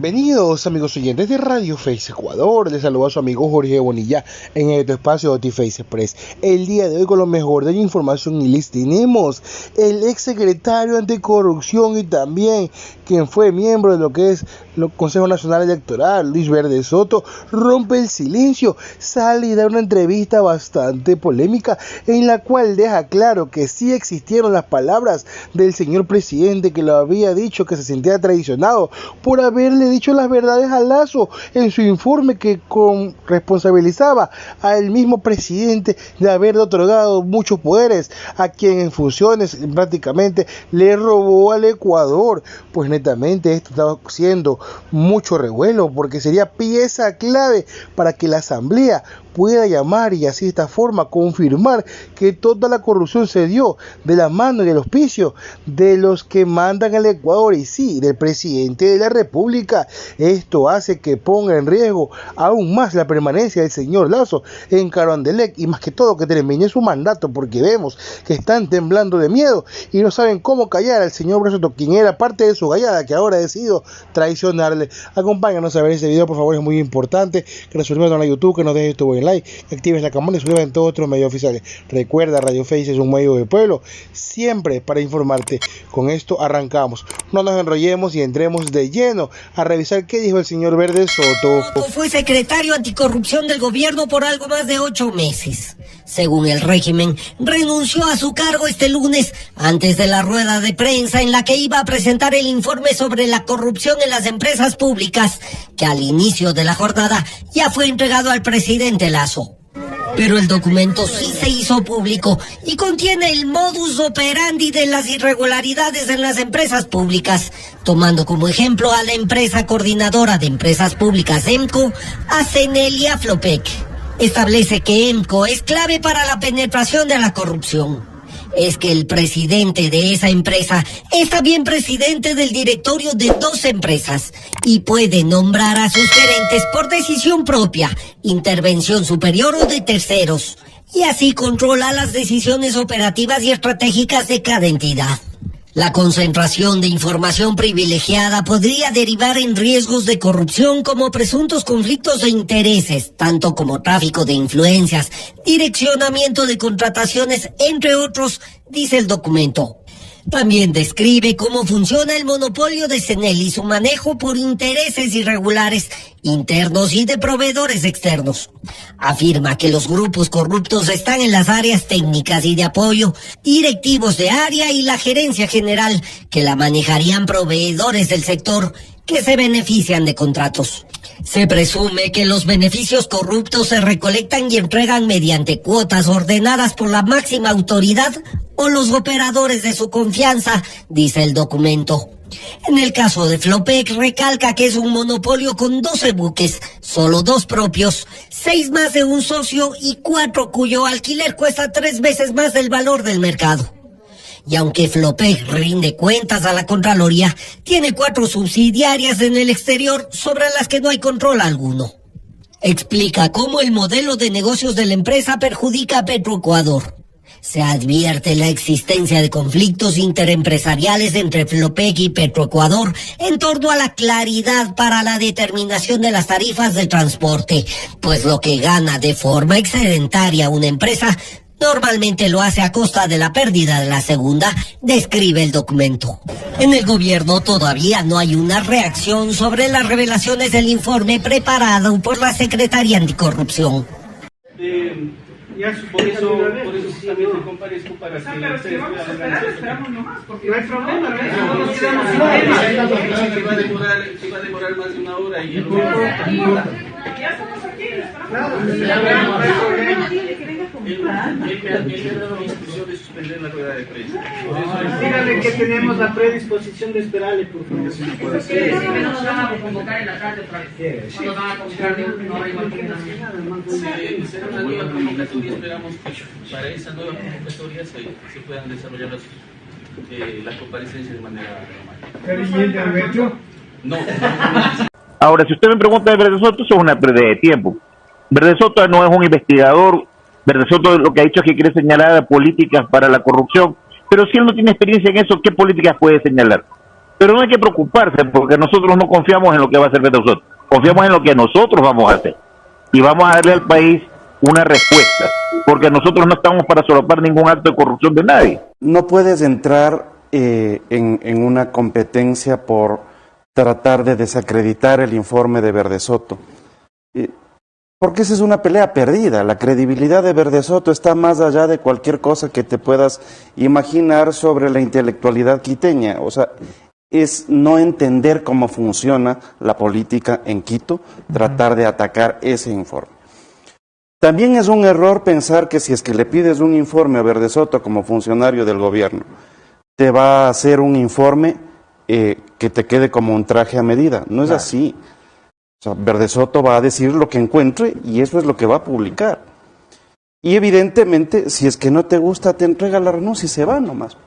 Bienvenidos amigos oyentes de Radio Face Ecuador, les saluda a su amigo Jorge Bonilla en este espacio de OtiFace Express. El día de hoy con lo mejor de la información y les tenemos el ex secretario anticorrupción y también quien fue miembro de lo que es el Consejo Nacional Electoral, Luis Verde Soto, rompe el silencio, sale y da una entrevista bastante polémica en la cual deja claro que sí existieron las palabras del señor presidente que lo había dicho que se sentía traicionado por haberle dicho las verdades a Lazo en su informe que responsabilizaba al mismo presidente de haberle otorgado muchos poderes a quien en funciones prácticamente le robó al Ecuador. Pues netamente esto está haciendo mucho revuelo porque sería pieza clave para que la asamblea pueda llamar y así de esta forma confirmar que toda la corrupción se dio de la mano y del auspicio de los que mandan al Ecuador y sí, del presidente de la República. Esto hace que ponga en riesgo aún más la permanencia del señor Lazo en Carondelet y más que todo que termine su mandato, porque vemos que están temblando de miedo y no saben cómo callar al señor Brazoto, quien era parte de su gallada que ahora ha decidido traicionarle. Acompáñanos a ver este video, por favor, es muy importante que nos suscribas a YouTube, que nos dejes tu buen like, que actives la campana y suscribas en todos otros medios oficiales. Recuerda, Radio Face es un medio del pueblo, siempre para informarte. Con esto arrancamos, no nos enrollemos y entremos de lleno a revisar qué dijo el señor Verde Soto. Fue secretario anticorrupción del gobierno por algo más de 8 meses. Según el régimen, renunció a su cargo este lunes antes de la rueda de prensa en la que iba a presentar el informe sobre la corrupción en las empresas públicas, que al inicio de la jornada ya fue entregado al presidente Lazo. Pero el documento sí se hizo público y contiene el modus operandi de las irregularidades en las empresas públicas, tomando como ejemplo a la empresa coordinadora de empresas públicas EMCO, a CENEL y a Flopec. Establece que EMCO es clave para la penetración de la corrupción. Es que el presidente de esa empresa es también presidente del directorio de 2 empresas y puede nombrar a sus gerentes por decisión propia, intervención superior o de terceros, y así controla las decisiones operativas y estratégicas de cada entidad. La concentración de información privilegiada podría derivar en riesgos de corrupción como presuntos conflictos de intereses, tanto como tráfico de influencias, direccionamiento de contrataciones, entre otros, dice el documento. También describe cómo funciona el monopolio de CENEL y su manejo por intereses irregulares, internos y de proveedores externos. Afirma que los grupos corruptos están en las áreas técnicas y de apoyo, directivos de área y la gerencia general, que la manejarían proveedores del sector que se benefician de contratos. Se presume que los beneficios corruptos se recolectan y entregan mediante cuotas ordenadas por la máxima autoridad o los operadores de su confianza, dice el documento. En el caso de Flopec, recalca que es un monopolio con 12 buques, solo 2 propios, 6 más de un socio y 4 cuyo alquiler cuesta 3 veces más del valor del mercado. Y aunque Flopec rinde cuentas a la Contraloría, tiene 4 subsidiarias en el exterior sobre las que no hay control alguno. Explica cómo el modelo de negocios de la empresa perjudica a Petroecuador. Se advierte la existencia de conflictos interempresariales entre Flopec y Petroecuador en torno a la claridad para la determinación de las tarifas de transporte, pues lo que gana de forma excedentaria una empresa normalmente lo hace a costa de la pérdida de la segunda, describe el documento. En el gobierno todavía no hay una reacción sobre las revelaciones del informe preparado por la Secretaría Anticorrupción. Por eso también te comparezco para que... Pero si vamos a esperar, esperamos nomás, porque no hay problema, ¿no? Se va a demorar más de 1 hora y... Ya estamos aquí, Él me ha dado la instrucción de suspender la rueda de prensa. Dígale que tenemos la predisposición de esperarle, por favor. Sí, que nos van a convocar en la tarde otra vez. Cuando van a convocar de última hora igual que Será una nueva convocatoria, esperamos que para esa nueva convocatoria se puedan desarrollar las comparecencias de manera normal. No. Ahora, si usted me pregunta de Verde Soto, eso es una pérdida de tiempo. Verde Soto no es un investigador. Verde Soto lo que ha dicho es que quiere señalar políticas para la corrupción, pero si él no tiene experiencia en eso, ¿qué políticas puede señalar? Pero no hay que preocuparse porque nosotros no confiamos en lo que va a hacer Verde Soto, confiamos en lo que nosotros vamos a hacer y vamos a darle al país una respuesta, porque nosotros no estamos para solapar ningún acto de corrupción de nadie. No puedes entrar en una competencia por tratar de desacreditar el informe de Verde Soto, porque esa es una pelea perdida. La credibilidad de Verde Soto está más allá de cualquier cosa que te puedas imaginar sobre la intelectualidad quiteña. O sea, es no entender cómo funciona la política en Quito, tratar de atacar ese informe. También es un error pensar que si es que le pides un informe a Verde Soto como funcionario del gobierno, te va a hacer un informe que te quede como un traje a medida. No es así. O sea, Verde Soto va a decir lo que encuentre y eso es lo que va a publicar. Y evidentemente, si es que no te gusta, te entrega la renuncia y se va nomás.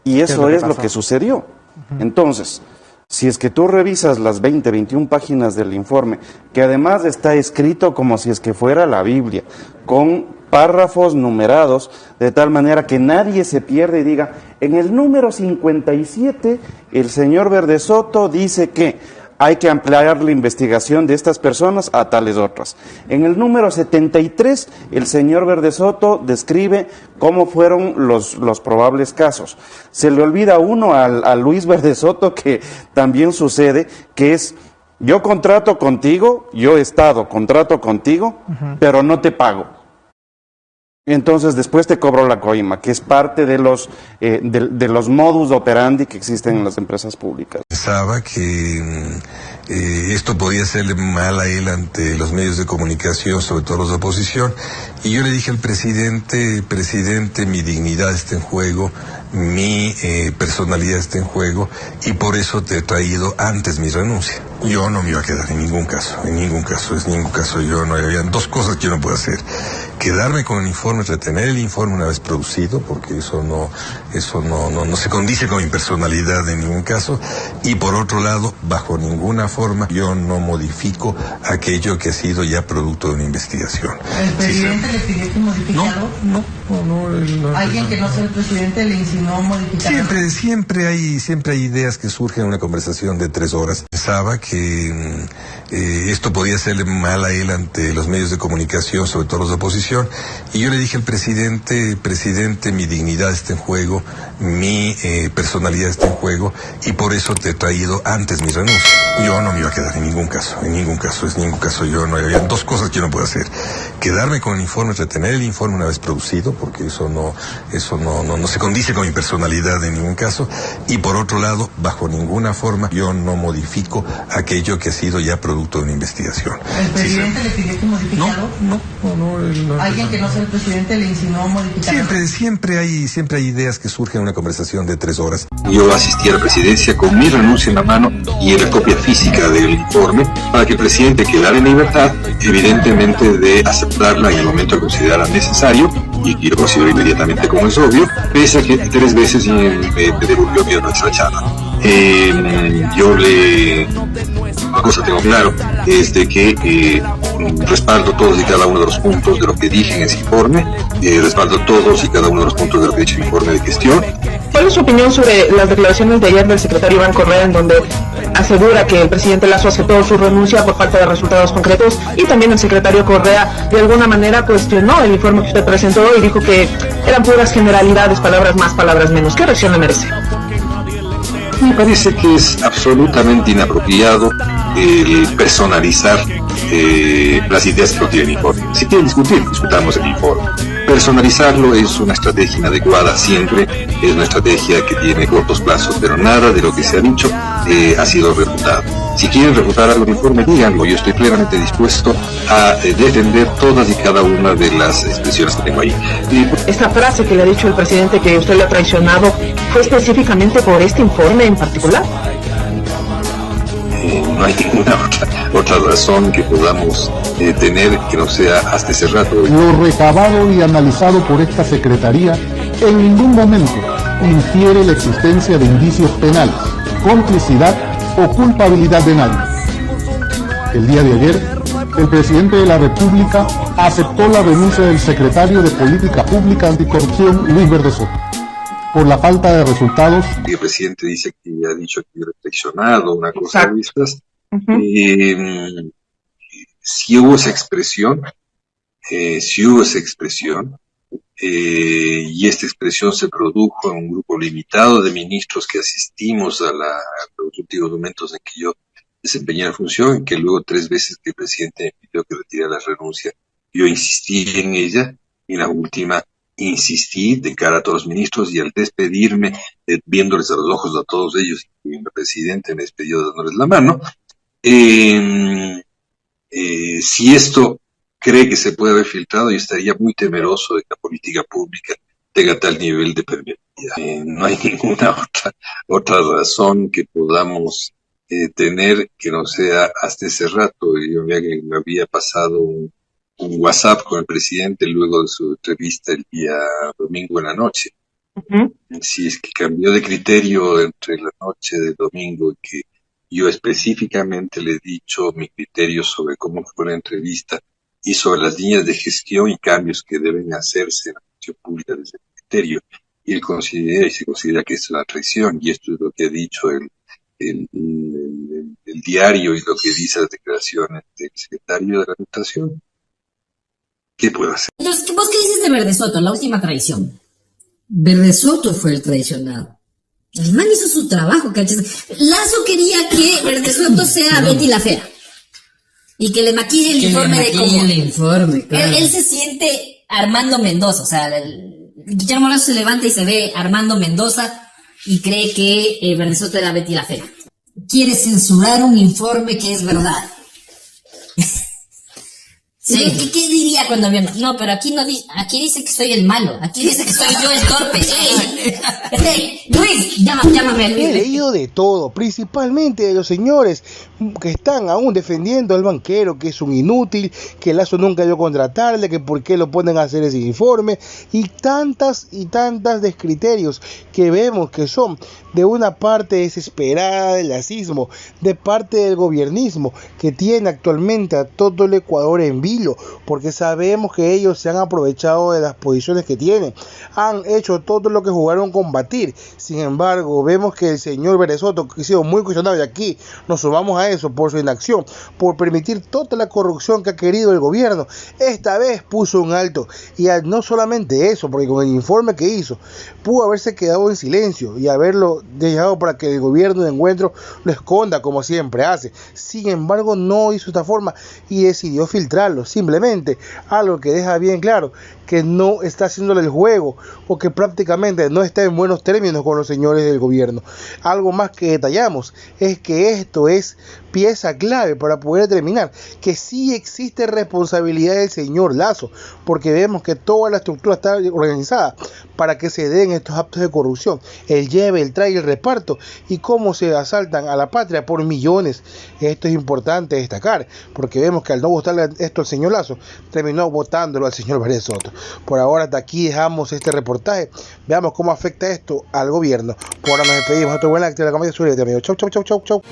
Y eso es lo que sucedió. Entonces, si es que tú revisas las 20, 21 páginas del informe, que además está escrito como si es que fuera la Biblia, con párrafos numerados, de tal manera que nadie se pierde y diga, en el número 57, el señor Verde Soto dice que hay que ampliar la investigación de estas personas a tales otras. En el número 73, el señor Verde Soto describe cómo fueron los probables casos. Se le olvida a uno a Luis Verde Soto, que también sucede, que es, yo contrato contigo, contrato contigo, pero no te pago. Entonces después te cobro la coima, que es parte de los modus operandi que existen en las empresas públicas. Pensaba que esto podía hacerle mal a él ante los medios de comunicación, sobre todo los de oposición, y yo le dije al presidente, mi dignidad está en juego, mi personalidad está en juego, y por eso te he traído antes mi renuncia. Yo no me iba a quedar en ningún caso, yo no, habían dos cosas que yo no puedo hacer: quedarme con el informe, retener el informe una vez producido, porque eso no se condice con mi personalidad en ningún caso, y por otro lado, bajo ninguna forma, yo no modifico aquello que ha sido ya producto de una investigación. ¿El presidente le pidió que modificara? No. ¿Alguien que no sea el presidente le insinuó modificar? Siempre hay ideas que surgen en una conversación de 3 horas. Pensaba que esto podía hacerle mal a él ante los medios de comunicación, sobre todo los de oposición, y yo le dije al presidente, mi dignidad está en juego, mi personalidad está en juego, y por eso te he traído antes mi renuncia. Yo no me iba a quedar en ningún caso, yo no, habían dos cosas que yo no puedo hacer: quedarme con el informe, retener el informe una vez producido, porque eso no se condice con mi personalidad en ningún caso, y por otro lado, bajo ninguna forma, yo no modifico aquello que ha sido ya producto de una investigación. ¿El presidente le pidió que modificara? No. ¿Alguien que no sea el presidente le insinuó modificar? Siempre hay ideas que surgen en una conversación de 3 horas. Yo asistí a la presidencia con mi renuncia en la mano y en la copia física del informe, para que el presidente quedara en libertad, evidentemente, de aceptarla en el momento que considerara necesario, y lo considero inmediatamente como es obvio, pese a que 3 veces me devolvió mi rechazada. Una cosa tengo claro, es de que respaldo todos y cada uno de los puntos de lo que dije en ese informe, respaldo todos y cada uno de los puntos de lo que he dicho en el informe de gestión. ¿Cuál es su opinión sobre las declaraciones de ayer del secretario Iván Correa, en donde asegura que el presidente Lasso aceptó su renuncia por falta de resultados concretos, y también el secretario Correa de alguna manera cuestionó el informe que usted presentó y dijo que eran puras generalidades, palabras más, palabras menos? ¿Qué reacción le merece? Me parece que es absolutamente inapropiado el personalizar las ideas que contiene el informe. Si quieren discutir, discutamos el informe. Personalizarlo es una estrategia inadecuada siempre, es una estrategia que tiene cortos plazos, pero nada de lo que se ha dicho ha sido refutado. Si quieren refutar algo del informe, díganlo. Yo estoy plenamente dispuesto a defender todas y cada una de las expresiones que tengo ahí. Esta frase que le ha dicho el presidente, que usted le ha traicionado, ¿fue específicamente por este informe en particular? No hay ninguna otra razón que podamos tener que no sea hasta ese rato. Lo recabado y analizado por esta Secretaría en ningún momento infiere la existencia de indicios penales, complicidad o culpabilidad de nadie. El día de ayer, el presidente de la República aceptó la renuncia del secretario de Política Pública Anticorrupción, Luis Verde Soto. por la falta de resultados. El presidente dice que ha dicho que ha reflexionado, una cosa de estas. Si hubo esa expresión, y esta expresión se produjo en un grupo limitado de ministros que asistimos a los últimos momentos en que yo desempeñé la función, que luego 3 veces que el presidente me pidió que retirara la renuncia, yo insistí en ella, y la última insistí de cara a todos los ministros, y al despedirme, viéndoles a los ojos a todos ellos, y el presidente me despidió dándoles la mano. Si esto cree que se puede haber filtrado, yo estaría muy temeroso de que la política pública tenga tal nivel de permeabilidad. No hay ninguna otra razón que podamos tener que no sea hasta ese rato. Yo me había pasado un WhatsApp con el presidente luego de su entrevista el día domingo en la noche. Si es que cambió de criterio entre la noche de domingo y que yo específicamente le he dicho mi criterio sobre cómo fue la entrevista y sobre las líneas de gestión y cambios que deben hacerse en la función pública desde el criterio, y él considera y se considera que esto es una traición, y esto es lo que ha dicho el diario y lo que dice las declaraciones del secretario de la Administración. ¿Qué puedo hacer? Entonces, ¿vos qué dices de Verdesoto, la última traición? Verdesoto fue el traicionado. El man hizo su trabajo, ¿cachai? Lazo quería que Verdesoto sea Betty la Fea y que le maquille el informe de cómo. Claro. Él se siente Armando Mendoza, o sea, Guillermo Lazo se levanta y se ve Armando Mendoza y cree que Verdesoto era Betty la Fea. Quiere censurar un informe que es verdad. Sí. ¿Qué diría cuando vemos? No, pero aquí no aquí dice que soy el malo, aquí dice que soy yo el torpe. Luis, llámame a Luis. He leído de todo, principalmente de los señores que están aún defendiendo al banquero, que es un inútil, que Lazo nunca dio contratarle, que por qué lo ponen a hacer ese informe, y tantas descriterios que vemos que son de una parte desesperada del lacismo, de parte del gobiernismo que tiene actualmente a todo el Ecuador en vilo, porque sabemos que ellos se han aprovechado de las posiciones que tienen, han hecho todo lo que jugaron combatir. Sin embargo, vemos que el señor Verdesoto, que ha sido muy cuestionado, y aquí nos sumamos a eso por su inacción, por permitir toda la corrupción que ha querido el gobierno, esta vez puso un alto, y no solamente eso, porque con el informe que hizo, pudo haberse quedado en silencio y haberlo dejado para que el gobierno de encuentro lo esconda como siempre hace. Sin embargo, no hizo esta forma y decidió filtrarlo, simplemente algo que deja bien claro que no está haciéndole el juego, o que prácticamente no está en buenos términos con los señores del gobierno. Algo más que detallamos es que esto es pieza clave para poder determinar que sí existe responsabilidad del señor Lazo, porque vemos que toda la estructura está organizada para que se den estos actos de corrupción, el lleve, el trae, el reparto, y cómo se asaltan a la patria por millones. Esto es importante destacar, porque vemos que al no votarle esto al señor Lazo, terminó votándolo al señor Verdesoto. Por ahora hasta aquí dejamos este reportaje. Veamos cómo afecta esto al gobierno. Por ahora nos despedimos. Otro buen acto de la comedia. Chau.